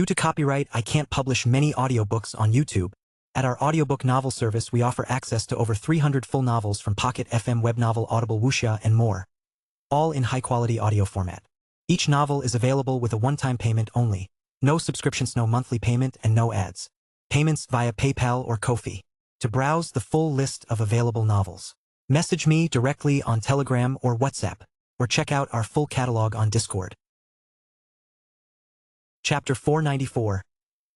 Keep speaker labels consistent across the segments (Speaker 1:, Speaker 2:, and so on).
Speaker 1: Due to copyright, I can't publish many audiobooks on YouTube. At our audiobook novel service, we offer access to over 300 full novels from Pocket FM, Webnovel, Audible, Wuxia, and more, all in high-quality audio format. Each novel is available with a one-time payment only. No subscriptions, no monthly payment, and no ads. Payments via PayPal or Ko-fi. To browse the full list of available novels, message me directly on Telegram or WhatsApp, or check out our full catalog on Discord. Chapter 494.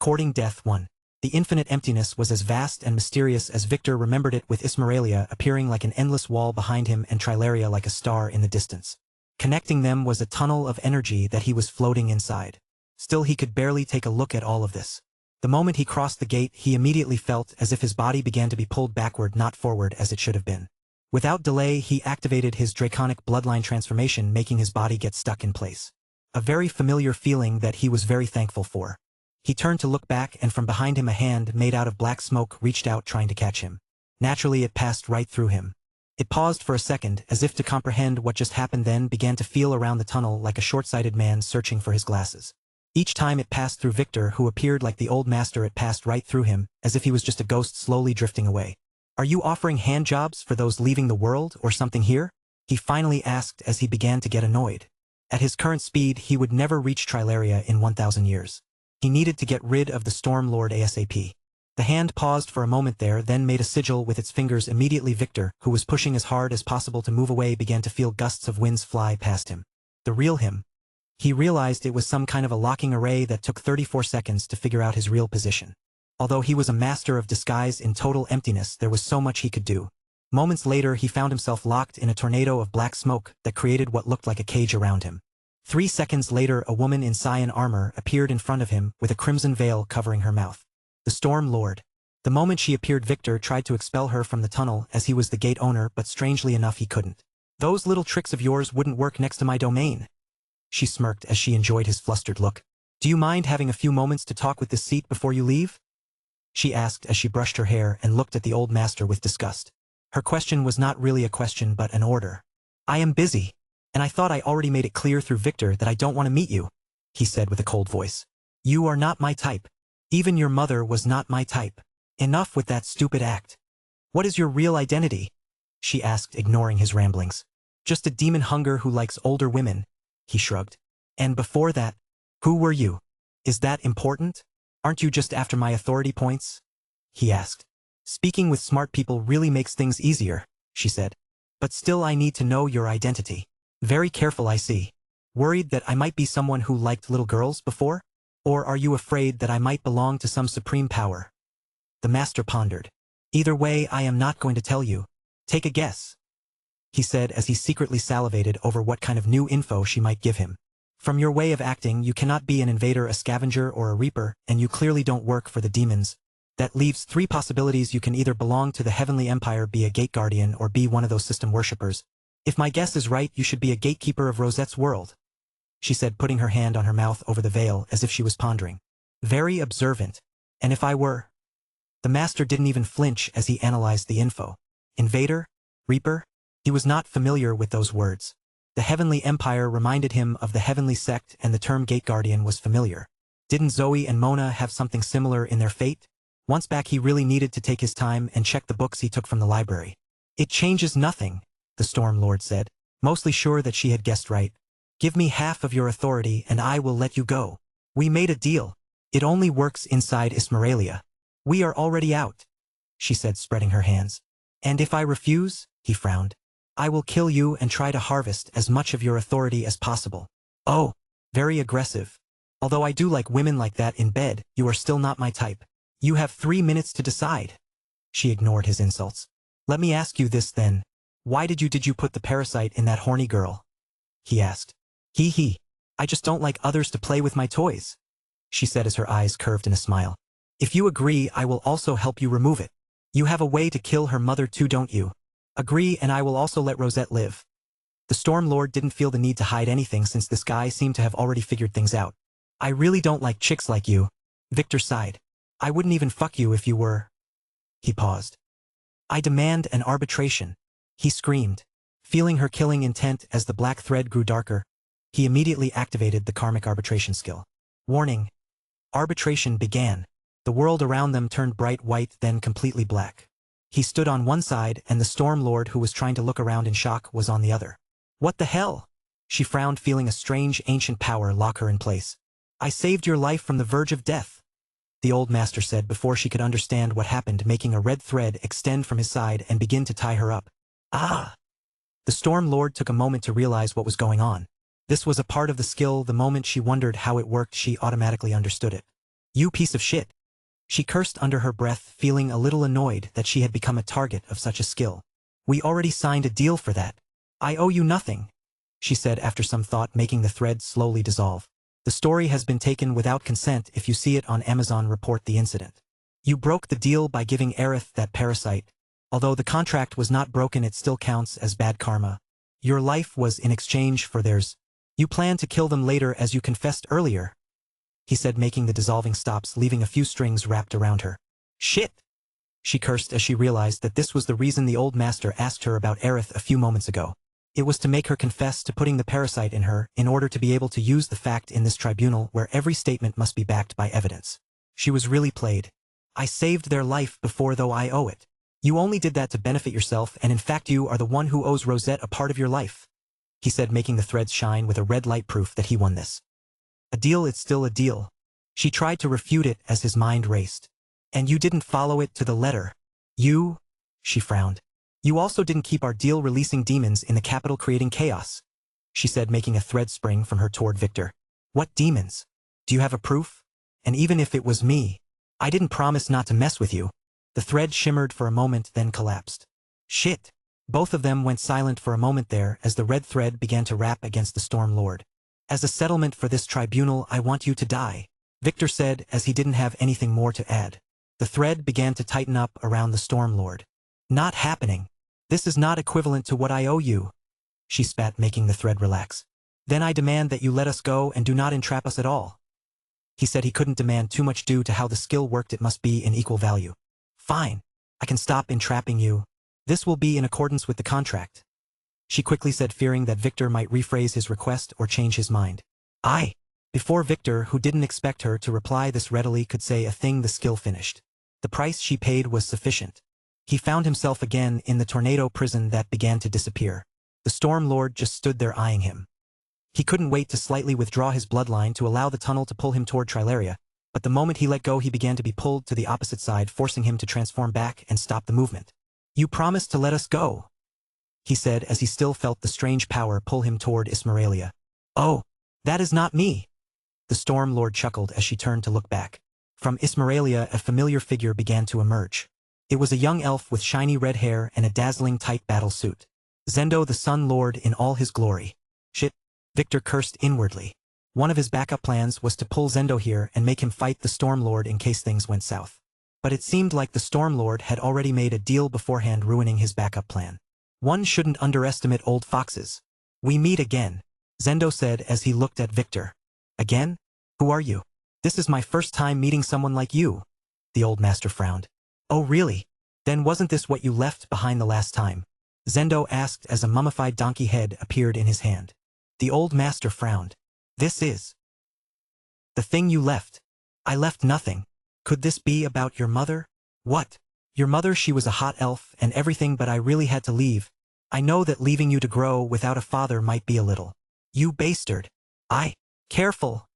Speaker 1: Courting Death 1. The infinite emptiness was as vast and mysterious as Victor remembered it, with Ismeralia appearing like an endless wall behind him and Trilaria like a star in the distance. Connecting them was a tunnel of energy that he was floating inside. Still, he could barely take a look at all of this. The moment he crossed the gate, he immediately felt as if his body began to be pulled backward, not forward as it should have been. Without delay, he activated his draconic bloodline transformation, making his body get stuck in place. A very familiar feeling that he was very thankful for. He turned to look back, and from behind him a hand made out of black smoke reached out, trying to catch him. Naturally, it passed right through him. It paused for a second, as if to comprehend what just happened, then began to feel around the tunnel like a short-sighted man searching for his glasses. Each time it passed through Victor, who appeared like the old master, it passed right through him, as if he was just a ghost slowly drifting away. "Are you offering hand jobs for those leaving the world, or something here?" he finally asked as he began to get annoyed. At his current speed, he would never reach Trilaria in 1,000 years. He needed to get rid of the Storm Lord ASAP. The hand paused for a moment there, then made a sigil with its fingers. Immediately Victor, who was pushing as hard as possible to move away, began to feel gusts of winds fly past him. The real him. He realized it was some kind of a locking array that took 34 seconds to figure out his real position. Although he was a master of disguise in total emptiness, there was so much he could do. Moments later, he found himself locked in a tornado of black smoke that created what looked like a cage around him. 3 seconds later, a woman in cyan armor appeared in front of him, with a crimson veil covering her mouth. The Storm Lord. The moment she appeared, Victor tried to expel her from the tunnel, as he was the gate owner, but strangely enough he couldn't. "Those little tricks of yours wouldn't work next to my domain." She smirked as she enjoyed his flustered look. "Do you mind having a few moments to talk with this seat before you leave?" she asked as she brushed her hair and looked at the old master with disgust. Her question was not really a question but an order. "I am busy. And I thought I already made it clear through Victor that I don't want to meet you," he said with a cold voice. "You are not my type. Even your mother was not my type. Enough with that stupid act. What is your real identity?" she asked, ignoring his ramblings. "Just a demon hunger who likes older women," he shrugged. "And before that, who were you? Is that important? Aren't you just after my authority points?" he asked. "Speaking with smart people really makes things easier," she said. "But still, I need to know your identity." "Very careful, I see. Worried that I might be someone who liked little girls before? Or are you afraid that I might belong to some supreme power?" The master pondered. "Either way, I am not going to tell you. Take a guess," he said as he secretly salivated over what kind of new info she might give him. "From your way of acting, you cannot be an invader, a scavenger, or a reaper, and you clearly don't work for the demons. That leaves 3 possibilities. You can either belong to the Heavenly Empire, be a gate guardian, or be one of those system worshippers. If my guess is right, you should be a gatekeeper of Rosette's world," she said, putting her hand on her mouth over the veil as if she was pondering. "Very observant. And if I were?" The master didn't even flinch as he analyzed the info. Invader? Reaper? He was not familiar with those words. The Heavenly Empire reminded him of the Heavenly Sect, and the term Gate Guardian was familiar. Didn't Zoe and Mona have something similar in their fate? Once back, he really needed to take his time and check the books he took from the library. "It changes nothing," the Storm Lord said, mostly sure that she had guessed right. "Give me half of your authority and I will let you go. We made a deal. It only works inside Ismeralia. We are already out," she said, spreading her hands. "And if I refuse," he frowned, "I will kill you and try to harvest as much of your authority as possible." "Oh, very aggressive. Although I do like women like that in bed, you are still not my type. You have 3 minutes to decide." She ignored his insults. "Let me ask you this then. Why did you put the parasite in that horny girl?" he asked. He. "I just don't like others to play with my toys," she said as her eyes curved in a smile. "If you agree, I will also help you remove it. You have a way to kill her mother too, don't you? Agree, and I will also let Rosette live." The Storm Lord didn't feel the need to hide anything, since this guy seemed to have already figured things out. "I really don't like chicks like you," Victor sighed. "I wouldn't even fuck you if you were." He paused. "I demand an arbitration," he screamed. Feeling her killing intent as the black thread grew darker, he immediately activated the karmic arbitration skill. Warning: Arbitration began. The world around them turned bright white, then completely black. He stood on one side, and the Storm Lord, who was trying to look around in shock, was on the other. What the hell? She frowned, feeling a strange ancient power lock her in place. I saved your life from the verge of death, the old master said before she could understand what happened, making a red thread extend from his side and begin to tie her up. Ah! The Storm Lord took a moment to realize what was going on. This was a part of the skill. The moment she wondered how it worked, she automatically understood it. You piece of shit. She cursed under her breath, feeling a little annoyed that she had become a target of such a skill. We already signed a deal for that. I owe you nothing, she said after some thought, making the thread slowly dissolve. The story has been taken without consent. If you see it on Amazon, report the incident. You broke the deal by giving Aerith that parasite. Although the contract was not broken, it still counts as bad karma. Your life was in exchange for theirs. You plan to kill them later, as you confessed earlier, he said, making the dissolving stops, leaving a few strings wrapped around her. Shit! She cursed as she realized that this was the reason the old master asked her about Aerith a few moments ago. It was to make her confess to putting the parasite in her, in order to be able to use the fact in this tribunal where every statement must be backed by evidence. She was really played. I saved their life before, though I owe it. You only did that to benefit yourself, and in fact you are the one who owes Rosette a part of your life, he said, making the threads shine with a red light, proof that he won this. A deal, it's still a deal. She tried to refute it as his mind raced. And you didn't follow it to the letter. You, she frowned. You also didn't keep our deal, releasing demons in the capital, creating chaos, she said, making a thread spring from her toward Victor. What demons? Do you have a proof? And even if it was me, I didn't promise not to mess with you. The thread shimmered for a moment, then collapsed. Shit. Both of them went silent for a moment there as the red thread began to wrap against the Storm Lord. As a settlement for this tribunal, I want you to die, Victor said as he didn't have anything more to add. The thread began to tighten up around the Storm Lord. Not happening. This is not equivalent to what I owe you, she spat, making the thread relax. Then I demand that you let us go and do not entrap us at all. He said he couldn't demand too much due to how the skill worked. It must be in equal value. Fine. I can stop entrapping you. This will be in accordance with the contract, she quickly said, fearing that Victor might rephrase his request or change his mind. Before Victor, who didn't expect her to reply this readily, could say a thing, the skill finished. The price she paid was sufficient. He found himself again in the tornado prison that began to disappear. The Storm Lord just stood there eyeing him. He couldn't wait to slightly withdraw his bloodline to allow the tunnel to pull him toward Trilaria, but the moment he let go, he began to be pulled to the opposite side, forcing him to transform back and stop the movement. You promised to let us go, he said as he still felt the strange power pull him toward Ismeralia. Oh, that is not me. The Storm Lord chuckled as she turned to look back. From Ismeralia, a familiar figure began to emerge. It was a young elf with shiny red hair and a dazzling tight battle suit. Zendo, the Sun Lord in all his glory. Shit, Victor cursed inwardly. One of his backup plans was to pull Zendo here and make him fight the Storm Lord in case things went south. But it seemed like the Storm Lord had already made a deal beforehand, ruining his backup plan. One shouldn't underestimate old foxes. We meet again, Zendo said as he looked at Victor. Again? Who are you? This is my first time meeting someone like you, the old master frowned. Oh really? Then wasn't this what you left behind the last time? Zendo asked as a mummified donkey head appeared in his hand. The old master frowned. This is the thing you left. I left nothing. Could this be about your mother? What? Your mother? She was a hot elf and everything, but I really had to leave. I know that leaving you to grow without a father might be a little. You bastard. Careful,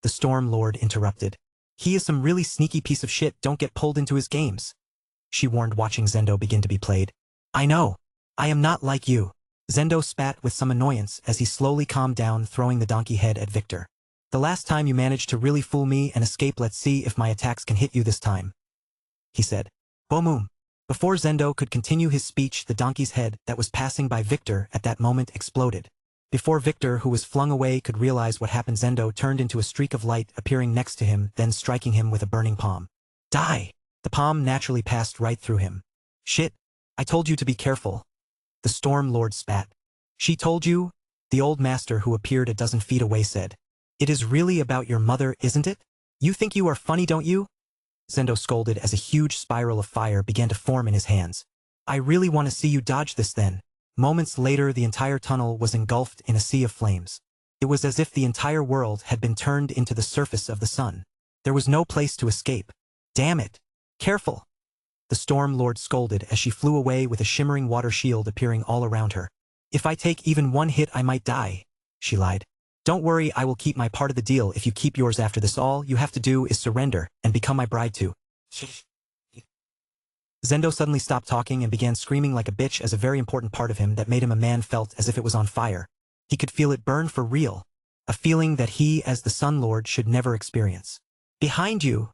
Speaker 1: the Storm Lord interrupted. He is some really sneaky piece of shit. Don't get pulled into his games, she warned, watching Zendo begin to be played. I know. I am not like you. Zendo spat with some annoyance as he slowly calmed down, throwing the donkey head at Victor. The last time you managed to really fool me and escape. Let's see if my attacks can hit you this time, he said. Boom. Before Zendo could continue his speech, the donkey's head that was passing by Victor at that moment exploded. Before Victor, who was flung away, could realize what happened, Zendo turned into a streak of light appearing next to him, then striking him with a burning palm. Die! The palm naturally passed right through him. Shit! I told you to be careful, the Storm Lord spat. She told you? The old master, who appeared a dozen feet away, said. It is really about your mother, isn't it? You think you are funny, don't you? Zendo scolded as a huge spiral of fire began to form in his hands. I really want to see you dodge this then. Moments later, the entire tunnel was engulfed in a sea of flames. It was as if the entire world had been turned into the surface of the sun. There was no place to escape. Damn it. Careful. The Storm Lord scolded as she flew away with a shimmering water shield appearing all around her. If I take even one hit I might die, she lied. Don't worry, I will keep my part of the deal if you keep yours after this. All you have to do is surrender and become my bride too. Zendo suddenly stopped talking and began screaming like a bitch as a very important part of him that made him a man felt as if it was on fire. He could feel it burn for real. A feeling that he, as the Sun Lord, should never experience. Behind you,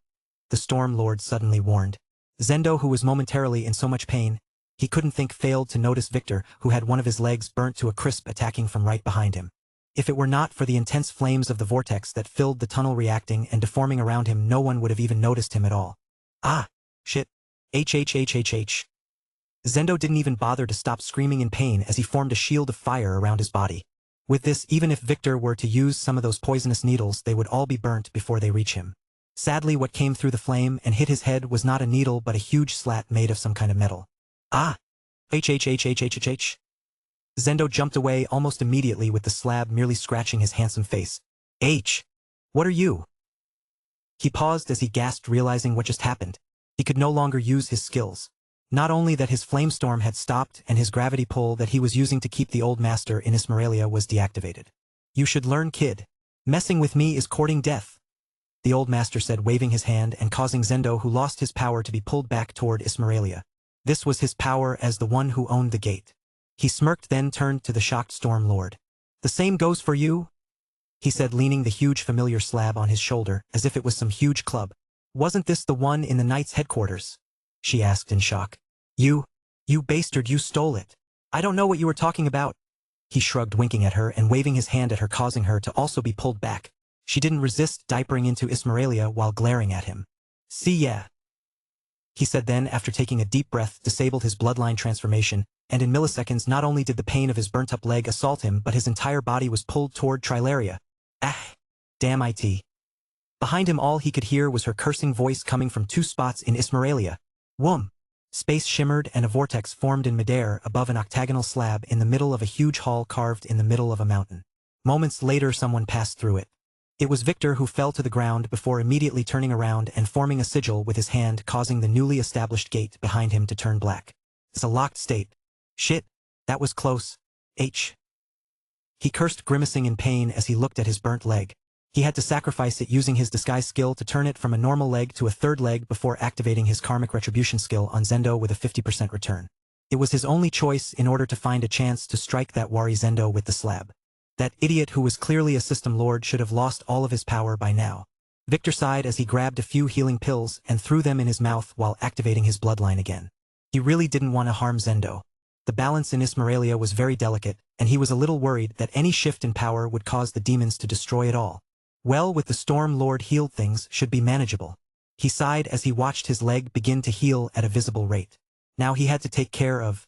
Speaker 1: the Storm Lord suddenly warned. Zendo, who was momentarily in so much pain, he couldn't think, failed to notice Victor, who had one of his legs burnt to a crisp, attacking from right behind him. If it were not for the intense flames of the vortex that filled the tunnel reacting and deforming around him, no one would have even noticed him at all. Ah, shit. H. Zendo didn't even bother to stop screaming in pain as he formed a shield of fire around his body. With this, even if Victor were to use some of those poisonous needles, they would all be burnt before they reach him. Sadly, what came through the flame and hit his head was not a needle but a huge slat made of some kind of metal. Ah! H. Zendo jumped away almost immediately with the slab merely scratching his handsome face. H. What are you? He paused as he gasped, realizing what just happened. He could no longer use his skills. Not only that his flamestorm had stopped and his gravity pull that he was using to keep the old master in Ismeralia was deactivated. You should learn, kid. Messing with me is courting death, the old master said, waving his hand and causing Zendo, who lost his power, to be pulled back toward Ismeralia. This was his power as the one who owned the gate. He smirked, then turned to the shocked Storm Lord. The same goes for you, he said, leaning the huge familiar slab on his shoulder as if it was some huge club. Wasn't this the one in the Knight's headquarters? She asked in shock. You bastard, you stole it. I don't know what you were talking about. He shrugged, winking at her and waving his hand at her, causing her to also be pulled back. She didn't resist diapering into Ismeralia while glaring at him. See, yeah, he said, then, after taking a deep breath, disabled his bloodline transformation, and in milliseconds not only did the pain of his burnt-up leg assault him, but his entire body was pulled toward Trilaria. Ah! Damn it. Behind him all he could hear was her cursing voice coming from two spots in Ismeralia. Whoom! Space shimmered and a vortex formed in midair above an octagonal slab in the middle of a huge hall carved in the middle of a mountain. Moments later someone passed through it. It was Victor, who fell to the ground before immediately turning around and forming a sigil with his hand, causing the newly established gate behind him to turn black. It's a locked state. Shit, that was close. H. He cursed, grimacing in pain as he looked at his burnt leg. He had to sacrifice it using his disguise skill to turn it from a normal leg to a third leg before activating his karmic retribution skill on Zendo with a 50% return. It was his only choice in order to find a chance to strike that wary Zendo with the slab. That idiot, who was clearly a system lord, should have lost all of his power by now. Victor sighed as he grabbed a few healing pills and threw them in his mouth while activating his bloodline again. He really didn't want to harm Zendo. The balance in Ismeralia was very delicate, and he was a little worried that any shift in power would cause the demons to destroy it all. Well, with the Storm Lord healed, things should be manageable. He sighed as he watched his leg begin to heal at a visible rate. Now he had to take care of.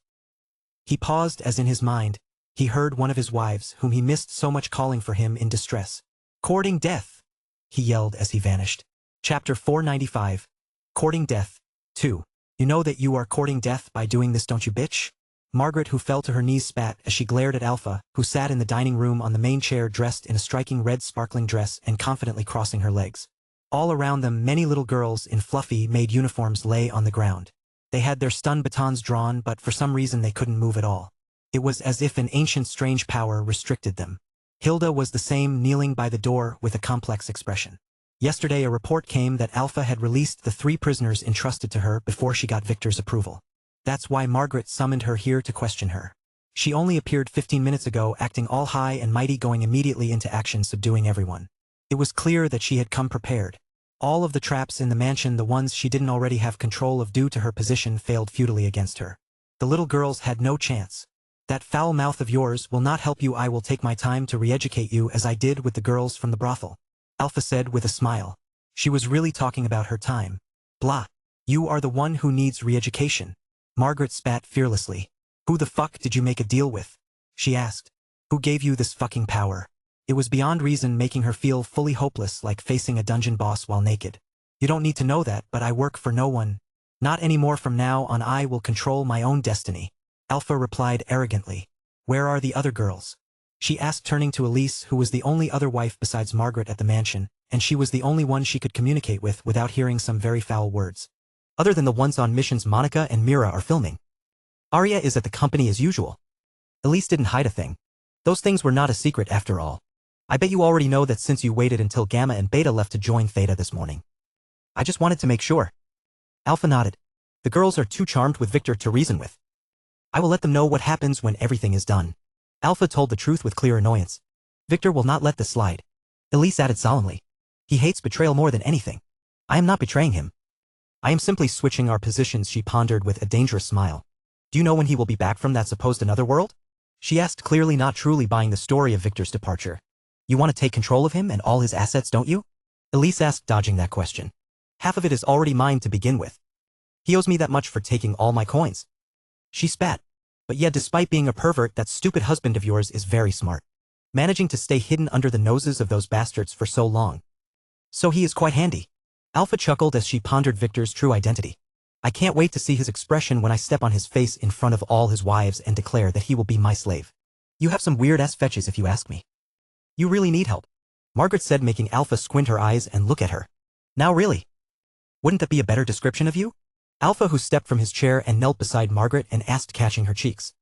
Speaker 1: He paused as in his mind, he heard one of his wives, whom he missed so much, calling for him in distress. Courting death, he yelled as he vanished. Chapter 495. Courting Death. 2. You know that you are courting death by doing this, don't you, bitch? Margaret, who fell to her knees, spat as she glared at Alpha, who sat in the dining room on the main chair dressed in a striking red sparkling dress and confidently crossing her legs. All around them many little girls in fluffy, made uniforms lay on the ground. They had their stun batons drawn, but for some reason they couldn't move at all. It was as if an ancient strange power restricted them. Hilda was the same, kneeling by the door with a complex expression. Yesterday a report came that Alpha had released the 3 prisoners entrusted to her before she got Victor's approval. That's why Margaret summoned her here to question her. She only appeared 15 minutes ago, acting all high and mighty, going immediately into action, subduing everyone. It was clear that she had come prepared. All of the traps in the mansion, the ones she didn't already have control of due to her position, failed futilely against her. The little girls had no chance. That foul mouth of yours will not help you. I will take my time to re-educate you as I did with the girls from the brothel, Alpha said with a smile. She was really talking about her time. Blah. You are the one who needs re-education. Margaret spat fearlessly. Who the fuck did you make a deal with? She asked. Who gave you this fucking power? It was beyond reason, making her feel fully hopeless, like facing a dungeon boss while naked. You don't need to know that, but I work for no one. Not anymore. From now on I will control my own destiny, Alpha replied arrogantly. Where are the other girls? She asked, turning to Elise, who was the only other wife besides Margaret at the mansion, and she was the only one she could communicate with without hearing some very foul words. Other than the ones on missions Monica and Mira are filming. Arya is at the company as usual. Elise didn't hide a thing. Those things were not a secret after all. I bet you already know that since you waited until Gamma and Beta left to join Theta this morning. I just wanted to make sure. Alpha nodded. The girls are too charmed with Victor to reason with. I will let them know what happens when everything is done. Alpha told the truth with clear annoyance. Victor will not let this slide. Elise added solemnly. He hates betrayal more than anything. I am not betraying him. I am simply switching our positions, she pondered with a dangerous smile. Do you know when he will be back from that supposed another world? She asked, clearly not truly buying the story of Victor's departure. You want to take control of him and all his assets, don't you? Elise asked, dodging that question. Half of it is already mine to begin with. He owes me that much for taking all my coins. She spat. But yet, despite being a pervert, that stupid husband of yours is very smart. Managing to stay hidden under the noses of those bastards for so long. So he is quite handy. Alpha chuckled as she pondered Victor's true identity. I can't wait to see his expression when I step on his face in front of all his wives and declare that he will be my slave. You have some weird-ass fetches if you ask me. You really need help, Margaret said, making Alpha squint her eyes and look at her. Now really? Wouldn't that be a better description of you? Alpha, who stepped from his chair and knelt beside Margaret and asked, catching her cheeks.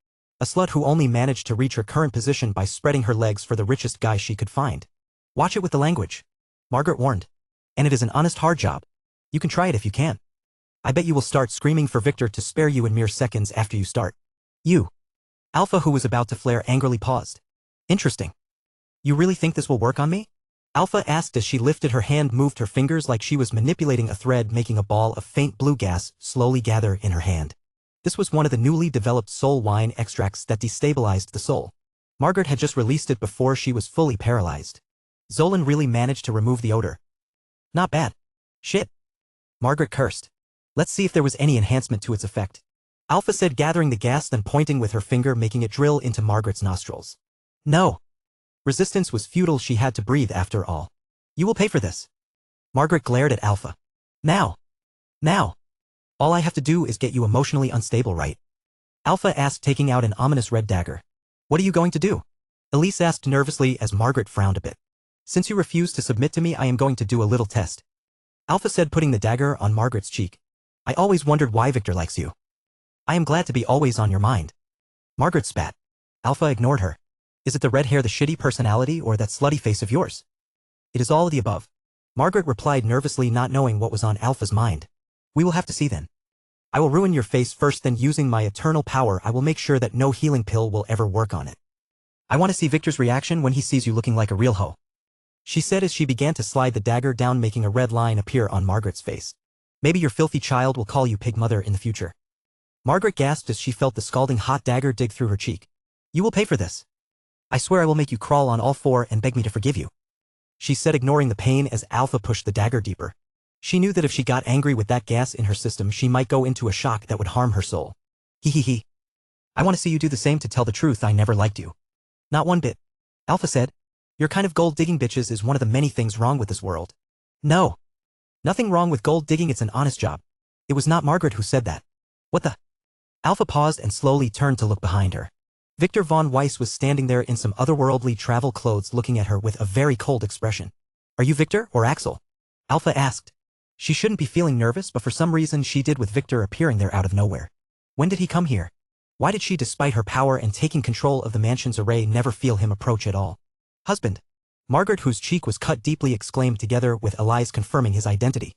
Speaker 1: A slut who only managed to reach her current position by spreading her legs for the richest guy she could find. Watch it with the language, Margaret warned. And it is an honest hard job. You can try it if you can. I bet you will start screaming for Victor to spare you in mere seconds after you start. You. Alpha, who was about to flare, angrily paused. Interesting. You really think this will work on me? Alpha asked as she lifted her hand, moved her fingers like she was manipulating a thread, making a ball of faint blue gas slowly gather in her hand. This was one of the newly developed soul wine extracts that destabilized the soul. Margaret had just released it before she was fully paralyzed. Zolan really managed to remove the odor. Not bad. Shit. Margaret cursed. Let's see if there was any enhancement to its effect. Alpha said, gathering the gas, then pointing with her finger, making it drill into Margaret's nostrils. No. Resistance was futile, she had to breathe after all. You will pay for this. Margaret glared at Alpha. Now. Now. All I have to do is get you emotionally unstable, right? Alpha asked, taking out an ominous red dagger. What are you going to do? Elise asked nervously as Margaret frowned a bit. Since you refuse to submit to me, I am going to do a little test. Alpha said, putting the dagger on Margaret's cheek. I always wondered why Victor likes you. I am glad to be always on your mind. Margaret spat. Alpha ignored her. Is it the red hair, the shitty personality, or that slutty face of yours? It is all of the above. Margaret replied nervously, not knowing what was on Alpha's mind. We will have to see then. I will ruin your face first, then using my eternal power I will make sure that no healing pill will ever work on it. I want to see Victor's reaction when he sees you looking like a real hoe. She said as she began to slide the dagger down, making a red line appear on Margaret's face. Maybe your filthy child will call you pig mother in the future. Margaret gasped as she felt the scalding hot dagger dig through her cheek. You will pay for this. I swear I will make you crawl on all four and beg me to forgive you. She said, ignoring the pain as Alpha pushed the dagger deeper. She knew that if she got angry with that gas in her system, she might go into a shock that would harm her soul. He. I want to see you do the same. To tell the truth, I never liked you. Not one bit. Alpha said. Your kind of gold-digging bitches is one of the many things wrong with this world. No. Nothing wrong with gold digging, it's an honest job. It was not Margaret who said that. What the? Alpha paused and slowly turned to look behind her. Victor von Weiss was standing there in some otherworldly travel clothes, looking at her with a very cold expression. Are you Victor or Axel? Alpha asked. She shouldn't be feeling nervous, but for some reason she did, with Victor appearing there out of nowhere. When did he come here? Why did she, despite her power and taking control of the mansion's array, never feel him approach at all? Husband. Margaret, whose cheek was cut deeply, exclaimed, together with Elias confirming his identity.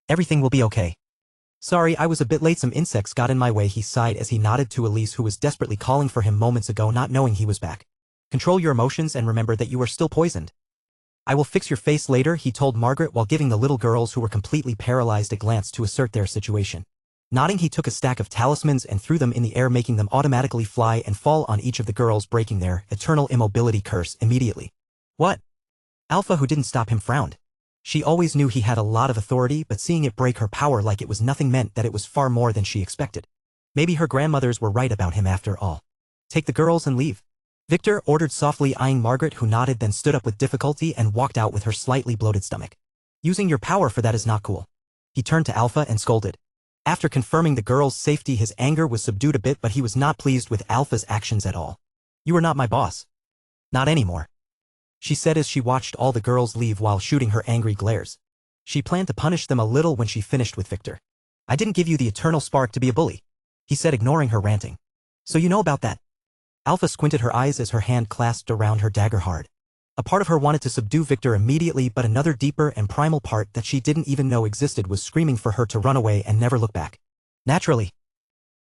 Speaker 1: Everything will be okay. Sorry, I was a bit late, some insects got in my way, he sighed as he nodded to Elise, who was desperately calling for him moments ago, not knowing he was back. Control your emotions and remember that you are still poisoned. I will fix your face later, he told Margaret while giving the little girls who were completely paralyzed a glance to assert their situation. Nodding, he took a stack of talismans and threw them in the air, making them automatically fly and fall on each of the girls, breaking their eternal immobility curse immediately. What? Alpha, who didn't stop him, frowned. She always knew he had a lot of authority, but seeing it break her power like it was nothing meant that it was far more than she expected. Maybe her grandmothers were right about him after all. Take the girls and leave. Victor ordered, softly eyeing Margaret, who nodded, then stood up with difficulty and walked out with her slightly bloated stomach. Using your power for that is not cool. He turned to Alpha and scolded. After confirming the girls' safety, his anger was subdued a bit, but he was not pleased with Alpha's actions at all. You are not my boss. Not anymore. she said as she watched all the girls leave while shooting her angry glares. She planned to punish them a little when she finished with Victor. I didn't give you the eternal spark to be a bully, he said, ignoring her ranting. So you know about that? Alpha squinted her eyes as her hand clasped around her dagger hard. A part of her wanted to subdue Victor immediately, but another deeper and primal part that she didn't even know existed was screaming for her to run away and never look back. Naturally.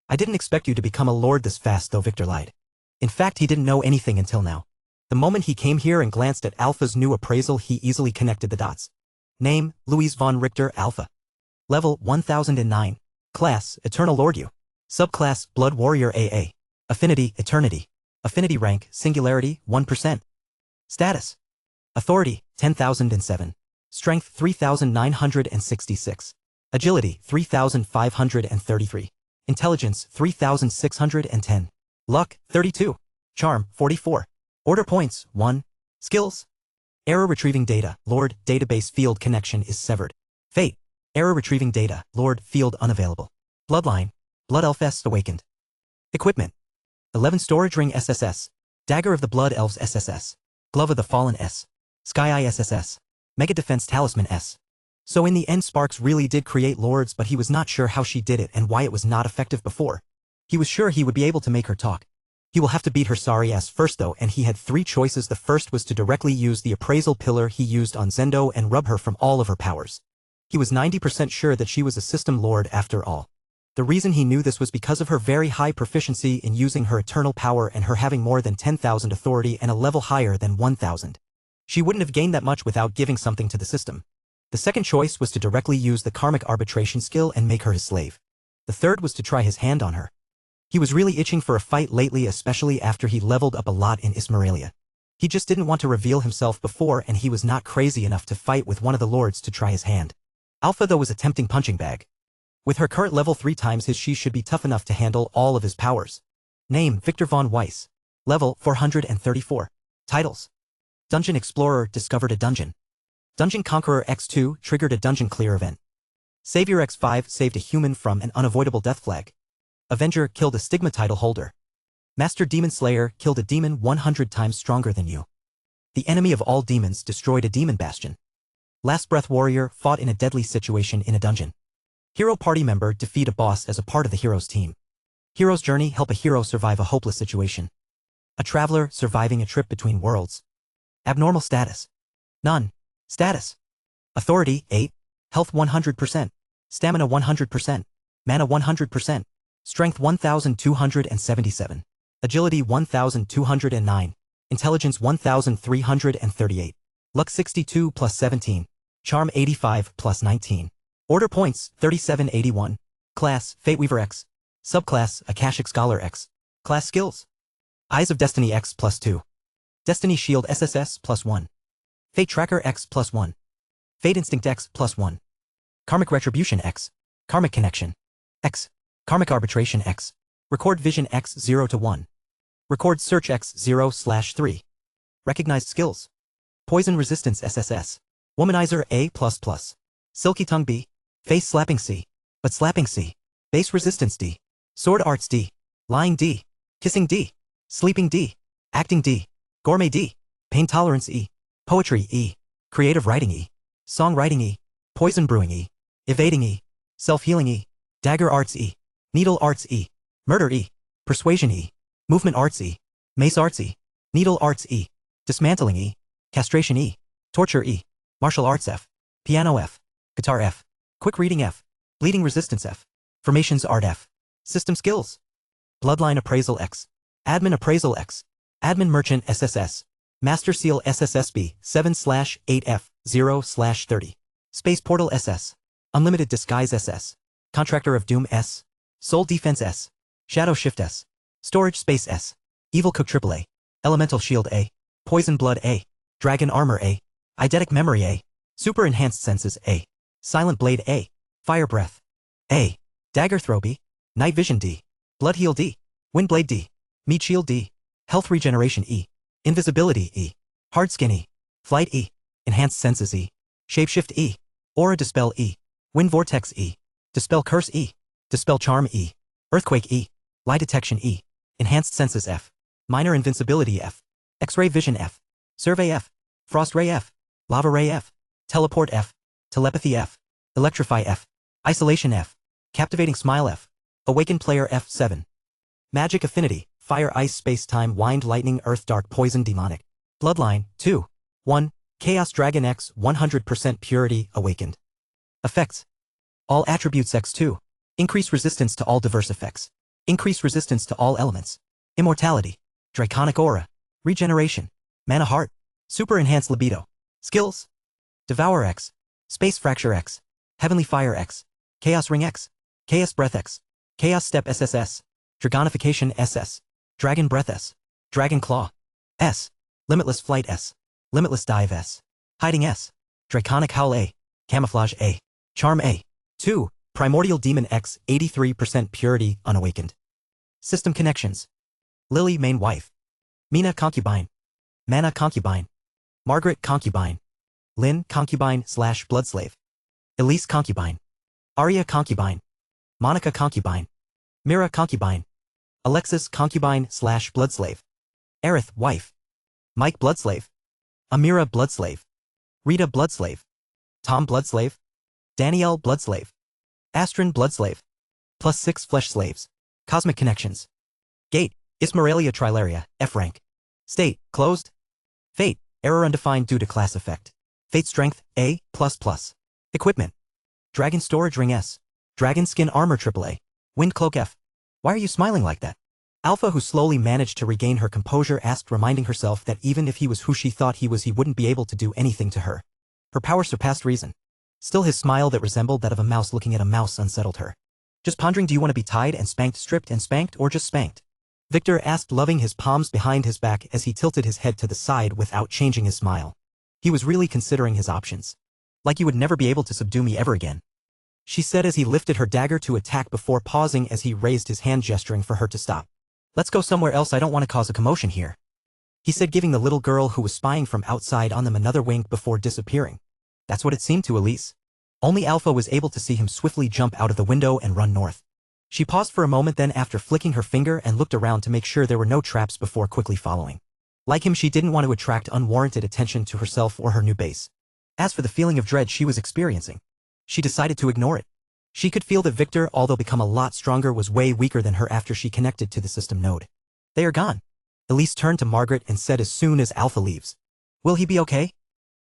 Speaker 1: I didn't expect you to become a lord this fast, though, Victor lied. In fact, he didn't know anything until now. The moment he came here and glanced at Alpha's new appraisal, he easily connected the dots. Name, Louise von Richter, Alpha. Level, 1009. Class, Eternal Lord U. Subclass, Blood Warrior AA. Affinity, Eternity. Affinity rank, Singularity, 1%. Status. Authority, 10,007. Strength, 3,966. Agility, 3,533. Intelligence, 3,610. Luck, 32. Charm, 44. Order points, 1. Skills. Error retrieving data, Lord, database field connection is severed. Fate. Error retrieving data, Lord, field unavailable. Bloodline. Blood Elf S awakened. Equipment. 11 Storage Ring SSS. Dagger of the Blood Elves SSS. Glove of the Fallen S. Sky Eye SSS. Mega Defense Talisman S. So in the end, Sparks really did create lords, but he was not sure how she did it and why it was not effective before. He was sure he would be able to make her talk. He will have to beat her sorry ass first though, and he had 3 choices. The first was to directly use the appraisal pillar he used on Zeno and rub her from all of her powers. He was 90% sure that she was a system lord after all. The reason he knew this was because of her very high proficiency in using her eternal power and her having more than 10,000 authority and a level higher than 1,000. She wouldn't have gained that much without giving something to the system. The second choice was to directly use the karmic arbitration skill and make her his slave. The third was to try his hand on her. He was really itching for a fight lately, especially after he leveled up a lot in Ismeralia. He just didn't want to reveal himself before, and he was not crazy enough to fight with one of the lords to try his hand. Alpha though was a tempting punching bag. With her current level 3 times his, she should be tough enough to handle all of his powers. Name, Victor von Weiss. Level, 434. Titles. Dungeon Explorer, discovered a dungeon. Dungeon Conqueror X2, triggered a dungeon clear event. Savior X5, saved a human from an unavoidable death flag. Avenger, killed a stigma title holder. Master Demon Slayer, killed a demon 100 times stronger than you. The enemy of all demons, destroyed a demon bastion. Last Breath Warrior, fought in a deadly situation in a dungeon. Hero party member, defeat a boss as a part of the hero's team. Hero's journey, help a hero survive a hopeless situation. A traveler, surviving a trip between worlds. Abnormal status. None. Status. Authority, 8. Health 100%. Stamina 100%. Mana 100%. Strength 1,277. Agility 1,209. Intelligence 1,338. Luck 62 plus 17. Charm 85 plus 19. Order points, 3781. Class, Fateweaver X. Subclass, Akashic Scholar X. Class skills. Eyes of Destiny X plus 2. Destiny Shield SSS plus 1. Fate Tracker X plus 1. Fate Instinct X plus 1. Karmic Retribution X. Karmic Connection X. Karmic Arbitration X. Record Vision X 0 to 1. Record Search X 0/3. Recognized skills. Poison Resistance SSS. Womanizer A++. Silky Tongue B. Face Slapping C. But Slapping C. Base Resistance D. Sword Arts D. Lying D. Kissing D. Sleeping D. Acting D. Gourmet D. Pain Tolerance E. Poetry E. Creative Writing E. Songwriting E. Poison Brewing E. Evading E. Self-Healing E. Dagger Arts E. Needle Arts E. Murder E. Persuasion E. Movement Arts E. Mace Arts E. Needle Arts E. Dismantling E. Castration E. Torture E. Martial Arts F. Piano F. Guitar F. Quick Reading F. Bleeding Resistance F. Formations Art F. System Skills. Bloodline Appraisal X. Admin Appraisal X. Admin Merchant SSS. Master Seal SSSB 7/8F 0/30. Space Portal SS. Unlimited Disguise SS. Contractor of Doom S. Soul Defense S. Shadow Shift S. Storage Space S. Evil Cook AAA. Elemental Shield A. Poison Blood A. Dragon Armor A. Eidetic Memory A. Super Enhanced Senses A. Silent Blade A. Fire Breath A. Dagger Throw B. Night Vision D. Blood Heal D. Wind Blade D. Meat Shield D. Health Regeneration E. Invisibility E. Hard Skin E. Flight E. Enhanced Senses E. Shapeshift E. Aura Dispel E. Wind Vortex E. Dispel Curse E. Dispel Charm E. Earthquake E. Lie Detection E. Enhanced Senses F. Minor Invincibility F. X-Ray Vision F. Survey F. Frost Ray F, Lava Ray F, Teleport F, Telepathy F, Electrify F, Isolation F, Captivating Smile F, Awakened Player F7. Magic Affinity, Fire Ice Space Time Wind Lightning Earth Dark Poison Demonic. Bloodline, 2. 1. Chaos Dragon X 100% Purity Awakened. Effects. All attributes X2. Increase resistance to all diverse effects. Increase resistance to all elements. Immortality. Draconic Aura. Regeneration. Mana Heart. Super Enhanced Libido. Skills. Devour X. Space Fracture X. Heavenly Fire X. Chaos Ring X. Chaos Breath X. Chaos Step SSS. Dragonification SS. Dragon Breath S. Dragon Claw S. Limitless Flight S. Limitless Dive S. Hiding S. Draconic Howl A. Camouflage A. Charm A. 2. Primordial Demon X 83% Purity Unawakened. System Connections. Lily Main Wife. Mina Concubine. Mana Concubine. Margaret Concubine. Lynn Concubine/Bloodslave. Elise Concubine. Arya Concubine. Monica Concubine. Mira Concubine. Alexis Concubine/Bloodslave. Aerith Wife. Mike Bloodslave. Amira Bloodslave. Rita Bloodslave. Tom Bloodslave. Danielle Bloodslave. Astron Bloodslave. +6 Flesh Slaves. Cosmic Connections. Gate, Ismeralia Trilaria, F rank. State, closed. Fate, error undefined due to class effect. Fate Strength, A++. Equipment. Dragon Storage Ring S. Dragon Skin Armor AAA. Wind Cloak F. Why are you smiling like that? Alpha, who slowly managed to regain her composure, asked, reminding herself that even if he was who she thought he was, he wouldn't be able to do anything to her. Her power surpassed reason. Still, his smile that resembled that of a mouse looking at a mouse unsettled her. Just pondering, do you want to be tied and spanked, stripped and spanked, or just spanked? Victor asked, loving his palms behind his back as he tilted his head to the side without changing his smile. He was really considering his options. Like you would never be able to subdue me ever again, she said as he lifted her dagger to attack before pausing as he raised his hand, gesturing for her to stop. Let's go somewhere else, I don't want to cause a commotion here, he said, giving the little girl who was spying from outside on them another wink before disappearing. That's what it seemed to Elise. Only Alpha was able to see him swiftly jump out of the window and run north. She paused for a moment, then after flicking her finger and looked around to make sure there were no traps before quickly following. Like him, she didn't want to attract unwarranted attention to herself or her new base. As for the feeling of dread she was experiencing, she decided to ignore it. She could feel that Victor, although become a lot stronger, was way weaker than her after she connected to the system node. They are gone. Elise turned to Margaret and said as soon as Alpha leaves. Will he be okay?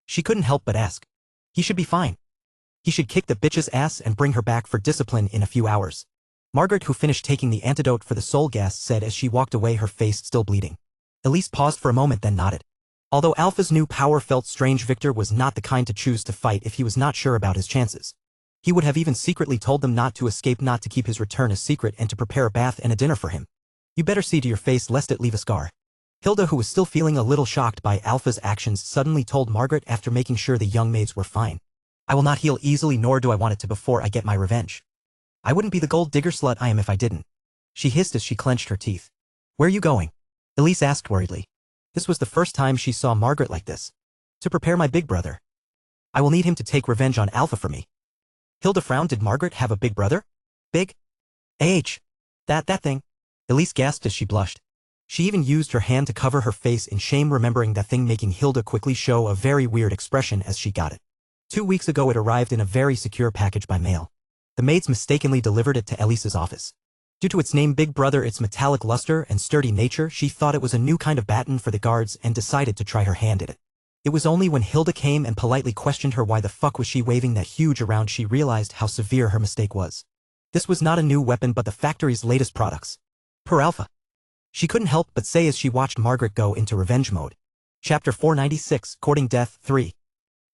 Speaker 1: She couldn't help but ask. He should be fine. He should kick the bitch's ass and bring her back for discipline in a few hours. Margaret, who finished taking the antidote for the soul gas, said as she walked away, her face still bleeding. Elise paused for a moment, then nodded. Although Alpha's new power felt strange, Victor was not the kind to choose to fight if he was not sure about his chances. He would have even secretly told them not to escape, not to keep his return a secret, and to prepare a bath and a dinner for him. You better see to your face lest it leave a scar. Hilda, who was still feeling a little shocked by Alpha's actions, suddenly told Margaret after making sure the young maids were fine. I will not heal easily, nor do I want it to, before I get my revenge. I wouldn't be the gold digger slut I am if I didn't, she hissed as she clenched her teeth. Where are you going? Elise asked worriedly. This was the first time she saw Margaret like this. To prepare my big brother. I will need him to take revenge on Alpha for me. Hilda frowned. Did Margaret have a big brother? Big? That thing. Elise gasped as she blushed. She even used her hand to cover her face in shame, remembering that thing, making Hilda quickly show a very weird expression as she got it. 2 weeks ago it arrived in a very secure package by mail. The maids mistakenly delivered it to Elise's office. Due to its name Big Brother, its metallic luster and sturdy nature, she thought it was a new kind of baton for the guards and decided to try her hand at it. It was only when Hilda came and politely questioned her why the fuck was she waving that huge around she realized how severe her mistake was. This was not a new weapon but the factory's latest products. Per Alpha. She couldn't help but say as she watched Margaret go into revenge mode. Chapter 496, Courting Death 3.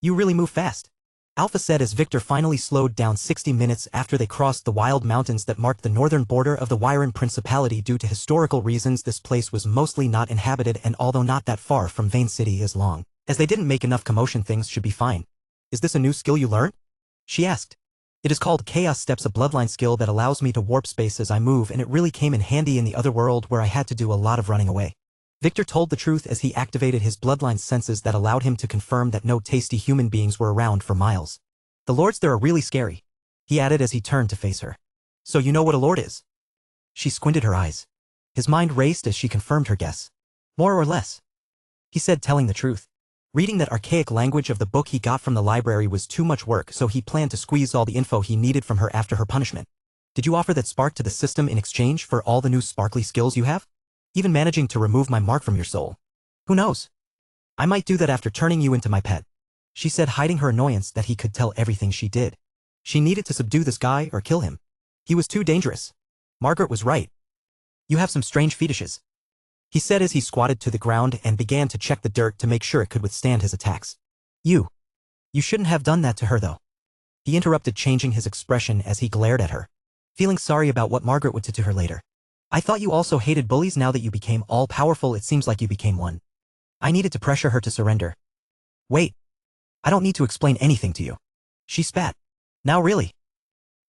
Speaker 1: You really move fast, Alpha said as Victor finally slowed down 60 minutes after they crossed the wild mountains that marked the northern border of the Wyron Principality. Due to historical reasons, this place was mostly not inhabited, and although not that far from Vane City, as long as they didn't make enough commotion, things should be fine. Is this a new skill you learned? She asked. It is called Chaos Steps, a bloodline skill that allows me to warp space as I move, and it really came in handy in the other world where I had to do a lot of running away. Victor told the truth as he activated his bloodline senses that allowed him to confirm that no tasty human beings were around for miles. The lords there are really scary, he added as he turned to face her. So you know what a lord is? She squinted her eyes. His mind raced as she confirmed her guess. More or less, he said, telling the truth. Reading that archaic language of the book he got from the library was too much work, so he planned to squeeze all the info he needed from her after her punishment. Did you offer that spark to the system in exchange for all the new sparkly skills you have? Even managing to remove my mark from your soul? Who knows? I might do that after turning you into my pet. She said, hiding her annoyance that he could tell everything she did. She needed to subdue this guy or kill him. He was too dangerous. Margaret was right. You have some strange fetishes, he said as he squatted to the ground and began to check the dirt to make sure it could withstand his attacks. You shouldn't have done that to her though. He interrupted, changing his expression as he glared at her, feeling sorry about what Margaret would do to her later. I thought you also hated bullies. Now that you became all-powerful, it seems like you became one. I needed to pressure her to surrender. Wait. I don't need to explain anything to you. She spat. Now really?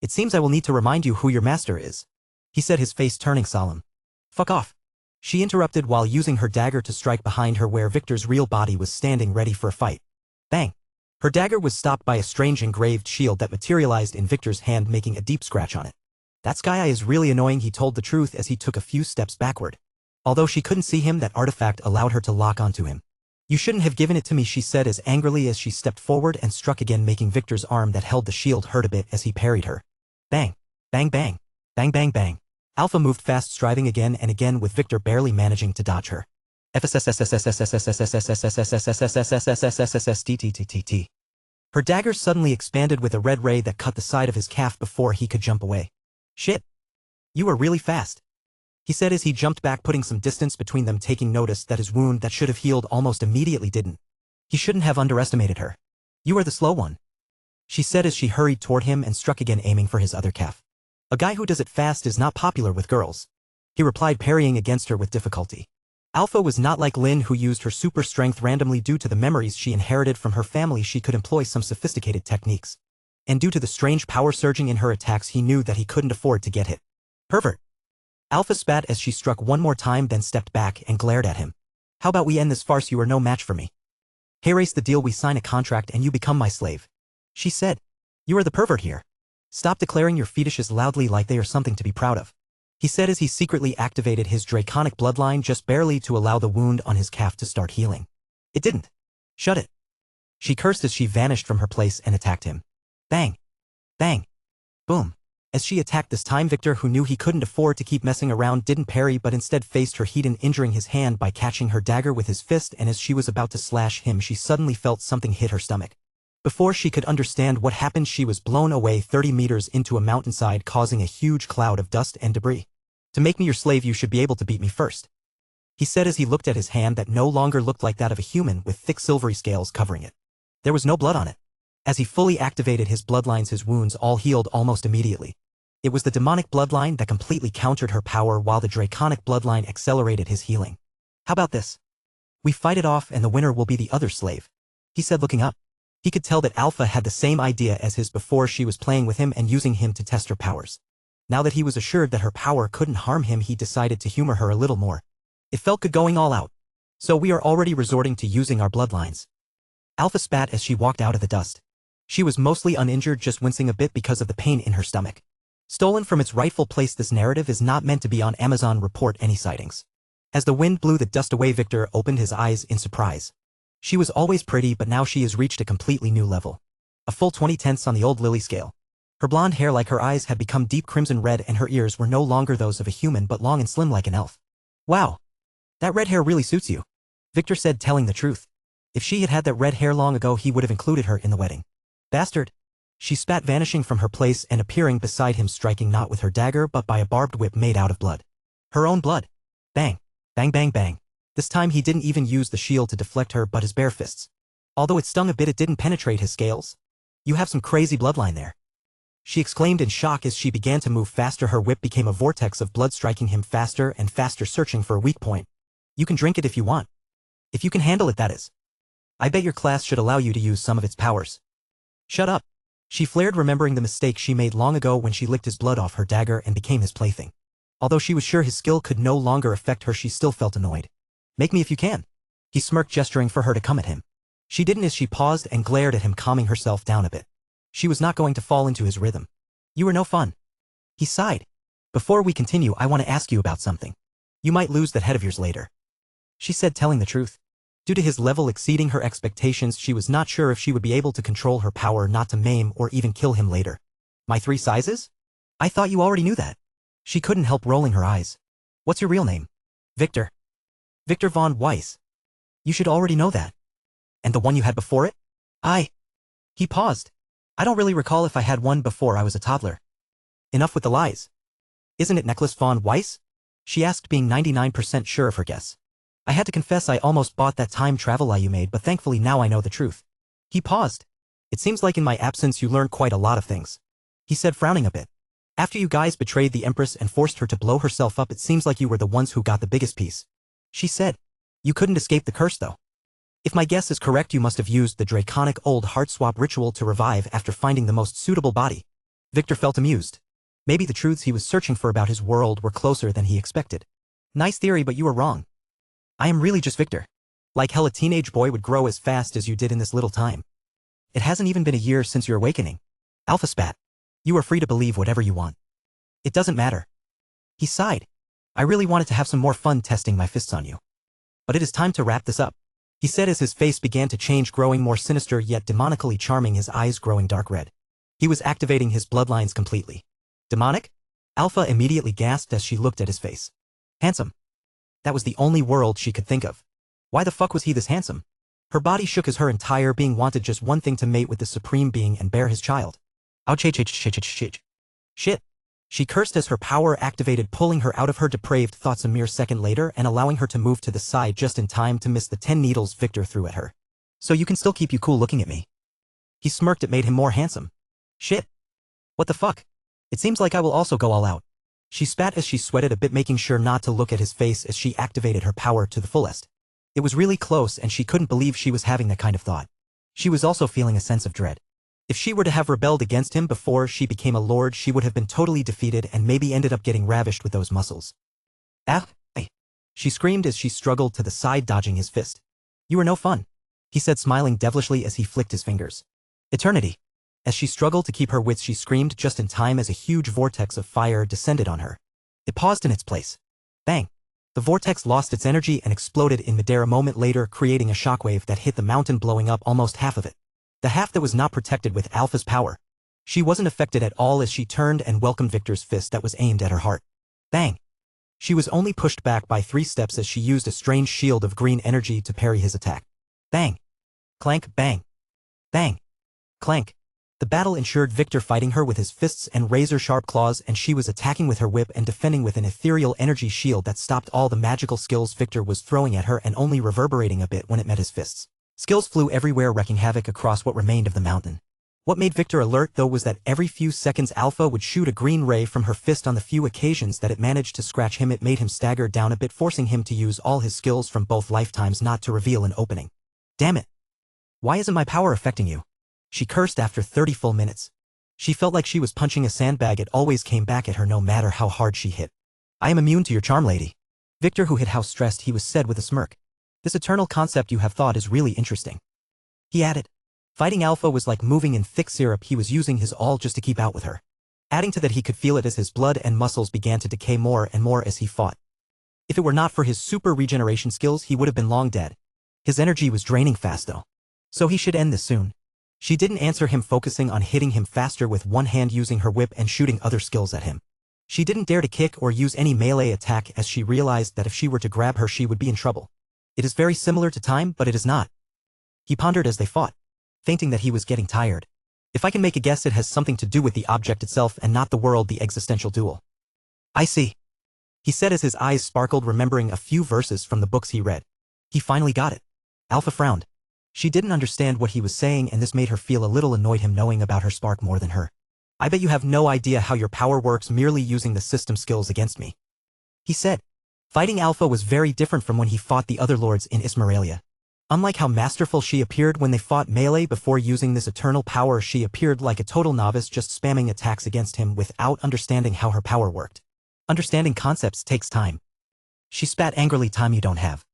Speaker 1: It seems I will need to remind you who your master is, he said, his face turning solemn. Fuck off. She interrupted while using her dagger to strike behind her where Victor's real body was standing ready for a fight. Bang. Her dagger was stopped by a strange engraved shield that materialized in Victor's hand, making a deep scratch on it. That sky eye is really annoying, he told the truth as he took a few steps backward. Although she couldn't see him, that artifact allowed her to lock onto him. You shouldn't have given it to me, she said as angrily as she stepped forward and struck again, making Victor's arm that held the shield hurt a bit as he parried her. Bang. Bang bang. Bang bang bang. Alpha moved fast, striving again and again, with Victor barely managing to dodge her. Her dagger suddenly expanded with a red ray that cut the side of his calf before he could jump away. Shit. You were really fast, he said as he jumped back, putting some distance between them, taking notice that his wound that should have healed almost immediately didn't. He shouldn't have underestimated her. You are the slow one, she said as she hurried toward him and struck again, aiming for his other calf. A guy who does it fast is not popular with girls, he replied, parrying against her with difficulty. Alpha was not like Lynn, who used her super strength randomly. Due to the memories she inherited from her family, she could employ some sophisticated techniques. And due to the strange power surging in her attacks, he knew that he couldn't afford to get hit. Pervert. Alpha spat as she struck one more time, then stepped back and glared at him. How about we end this farce? You are no match for me. Hey, race the deal. We sign a contract and you become my slave, she said. You are the pervert here. Stop declaring your fetishes loudly like they are something to be proud of, he said as he secretly activated his draconic bloodline just barely to allow the wound on his calf to start healing. It didn't. Shut it. She cursed as she vanished from her place and attacked him. Bang. Bang. Boom. As she attacked this time, Victor, who knew he couldn't afford to keep messing around, didn't parry but instead faced her heat, injuring his hand by catching her dagger with his fist, and as she was about to slash him, she suddenly felt something hit her stomach. Before she could understand what happened, she was blown away 30 meters into a mountainside, causing a huge cloud of dust and debris. To make me your slave, you should be able to beat me first, he said as he looked at his hand that no longer looked like that of a human, with thick silvery scales covering it. There was no blood on it. As he fully activated his bloodlines, his wounds all healed almost immediately. It was the demonic bloodline that completely countered her power, while the draconic bloodline accelerated his healing. How about this? We fight it off and the winner will be the other slave, he said, looking up. He could tell that Alpha had the same idea as his before. She was playing with him and using him to test her powers. Now that he was assured that her power couldn't harm him, he decided to humor her a little more. It felt good going all out. So we are already resorting to using our bloodlines. Alpha spat as she walked out of the dust. She was mostly uninjured, just wincing a bit because of the pain in her stomach. Stolen from its rightful place, this narrative is not meant to be on Amazon. Report any sightings. As the wind blew the dust away, Victor opened his eyes in surprise. She was always pretty, but now she has reached a completely new level. A full 20 tenths on the old Lily scale. Her blonde hair, like her eyes, had become deep crimson red, and her ears were no longer those of a human but long and slim like an elf. Wow. That red hair really suits you, Victor said, telling the truth. If she had had that red hair long ago, he would have included her in the wedding. Bastard. She spat, vanishing from her place and appearing beside him, striking not with her dagger but by a barbed whip made out of blood. Her own blood. Bang. Bang bang bang. This time he didn't even use the shield to deflect her but his bare fists. Although it stung a bit, it didn't penetrate his scales. You have some crazy bloodline there, she exclaimed in shock as she began to move faster. Her whip became a vortex of blood, striking him faster and faster, searching for a weak point. You can drink it if you want. If you can handle it, that is. I bet your class should allow you to use some of its powers. Shut up, she flared, remembering the mistake she made long ago when she licked his blood off her dagger and became his plaything. Although she was sure his skill could no longer affect her, she still felt annoyed. Make me if you can, he smirked, gesturing for her to come at him. She didn't as she paused and glared at him, calming herself down a bit. She was not going to fall into his rhythm. You are no fun, he sighed. Before we continue, I want to ask you about something. You might lose that head of yours later, she said, telling the truth. Due to his level exceeding her expectations, she was not sure if she would be able to control her power not to maim or even kill him later. My 3 sizes? I thought you already knew that. She couldn't help rolling her eyes. What's your real name? Victor. Victor von Weiss. You should already know that. And the one you had before it? He paused. I don't really recall if I had one before I was a toddler. Enough with the lies. Isn't it Necklace von Weiss? She asked, being 99% sure of her guess. I had to confess I almost bought that time travel lie you made, but thankfully now I know the truth. He paused. It seems like in my absence you learned quite a lot of things. He said, frowning a bit. After you guys betrayed the Empress and forced her to blow herself up, it seems like you were the ones who got the biggest piece. She said. You couldn't escape the curse though. If my guess is correct, you must have used the draconic old heart swap ritual to revive after finding the most suitable body. Victor felt amused. Maybe the truths he was searching for about his world were closer than he expected. Nice theory, but you were wrong. I am really just Victor. Like hell, a teenage boy would grow as fast as you did in this little time. It hasn't even been a year since your awakening. Alpha spat. You are free to believe whatever you want. It doesn't matter. He sighed. I really wanted to have some more fun testing my fists on you. But it is time to wrap this up. He said as his face began to change, growing more sinister yet demonically charming, his eyes growing dark red. He was activating his bloodlines completely. Demonic? Alpha immediately gasped as she looked at his face. Handsome. That was the only word she could think of. Why the fuck was he this handsome? Her body shook as her entire being wanted just one thing: to mate with the supreme being and bear his child. Ouch. Shit. She cursed as her power activated, pulling her out of her depraved thoughts a mere second later and allowing her to move to the side just in time to miss the 10 needles Victor threw at her. So you can still keep you cool looking at me. He smirked. It made him more handsome. Shit. What the fuck? It seems like I will also go all out. She spat as she sweated a bit, making sure not to look at his face as she activated her power to the fullest. It was really close and she couldn't believe she was having that kind of thought. She was also feeling a sense of dread. If she were to have rebelled against him before she became a lord, she would have been totally defeated and maybe ended up getting ravished with those muscles. Ah! She screamed as she struggled to the side, dodging his fist. You are no fun, he said, smiling devilishly as he flicked his fingers. Eternity. As she struggled to keep her wits, she screamed just in time as a huge vortex of fire descended on her. It paused in its place. Bang! The vortex lost its energy and exploded in midair a moment later, creating a shockwave that hit the mountain, blowing up almost half of it. The half that was not protected with Alpha's power. She wasn't affected at all as she turned and welcomed Victor's fist that was aimed at her heart. Bang! She was only pushed back by 3 steps as she used a strange shield of green energy to parry his attack. Bang! Clank, bang! Bang! Clank! The battle ensured Victor fighting her with his fists and razor-sharp claws, and she was attacking with her whip and defending with an ethereal energy shield that stopped all the magical skills Victor was throwing at her and only reverberating a bit when it met his fists. Skills flew everywhere, wreaking havoc across what remained of the mountain. What made Victor alert, though, was that every few seconds Alpha would shoot a green ray from her fist. On the few occasions that it managed to scratch him, it made him stagger down a bit, forcing him to use all his skills from both lifetimes not to reveal an opening. Damn it! Why isn't my power affecting you? She cursed after 30 full minutes. She felt like she was punching a sandbag. It always came back at her no matter how hard she hit. I am immune to your charm, lady. Victor, who hid how stressed he was, said with a smirk. This eternal concept you have thought is really interesting. He added. Fighting Alpha was like moving in thick syrup. He was using his all just to keep out with her. Adding to that, he could feel it as his blood and muscles began to decay more and more as he fought. If it were not for his super regeneration skills, he would have been long dead. His energy was draining fast though. So he should end this soon. She didn't answer him, focusing on hitting him faster with one hand, using her whip and shooting other skills at him. She didn't dare to kick or use any melee attack as she realized that if she were to grab her she would be in trouble. It is very similar to time, but it is not. He pondered as they fought, fainting that he was getting tired. If I can make a guess, it has something to do with the object itself and not the world, the existential duel. I see. He said as his eyes sparkled, remembering a few verses from the books he read. He finally got it. Alpha frowned. She didn't understand what he was saying, and this made her feel a little annoyed, him knowing about her spark more than her. I bet you have no idea how your power works, merely using the system skills against me. He said. Fighting Alpha was very different from when he fought the other lords in Ismeralia. Unlike how masterful she appeared when they fought melee before using this eternal power, she appeared like a total novice, just spamming attacks against him without understanding how her power worked. Understanding concepts takes time. She spat angrily. Time you don't have.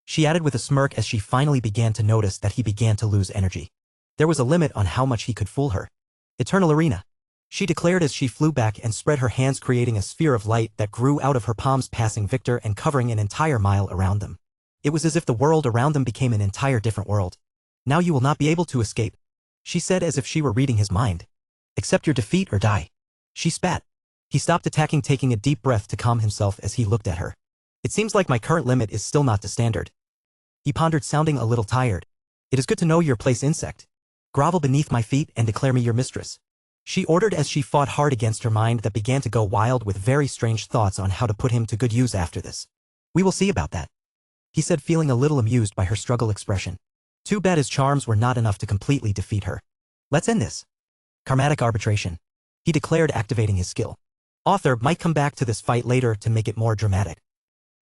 Speaker 1: She added with a smirk as she finally began to notice that he began to lose energy. There was a limit on how much he could fool her. Eternal Arena. She declared as she flew back and spread her hands, creating a sphere of light that grew out of her palms, passing Victor and covering an entire mile around them. It was as if the world around them became an entire different world. Now you will not be able to escape, she said as if she were reading his mind. Accept your defeat or die. She spat. He stopped attacking, taking a deep breath to calm himself as he looked at her. It seems like my current limit is still not the standard. He pondered, sounding a little tired. It is good to know your place, insect. Grovel beneath my feet and declare me your mistress. She ordered as she fought hard against her mind that began to go wild with very strange thoughts on how to put him to good use after this. We will see about that, he said, feeling a little amused by her struggle expression. Too bad his charms were not enough to completely defeat her. Let's end this. Karmatic arbitration, he declared, activating his skill. Author might come back to this fight later to make it more dramatic.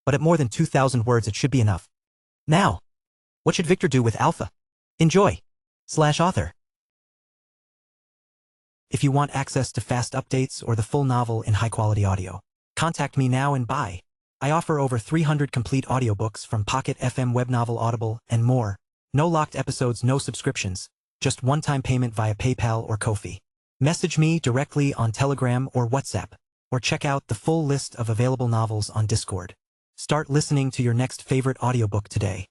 Speaker 1: But at more than 2,000 words it should be enough. Now, what should Victor do with Alpha? Enjoy/author. If you want access to fast updates or the full novel in high-quality audio, contact me now and buy. I offer over 300 complete audiobooks from Pocket FM, Webnovel, Audible, and more. No locked episodes, no subscriptions, just one-time payment via PayPal or Ko-fi. Message me directly on Telegram or WhatsApp, or check out the full list of available novels on Discord. Start listening to your next favorite audiobook today.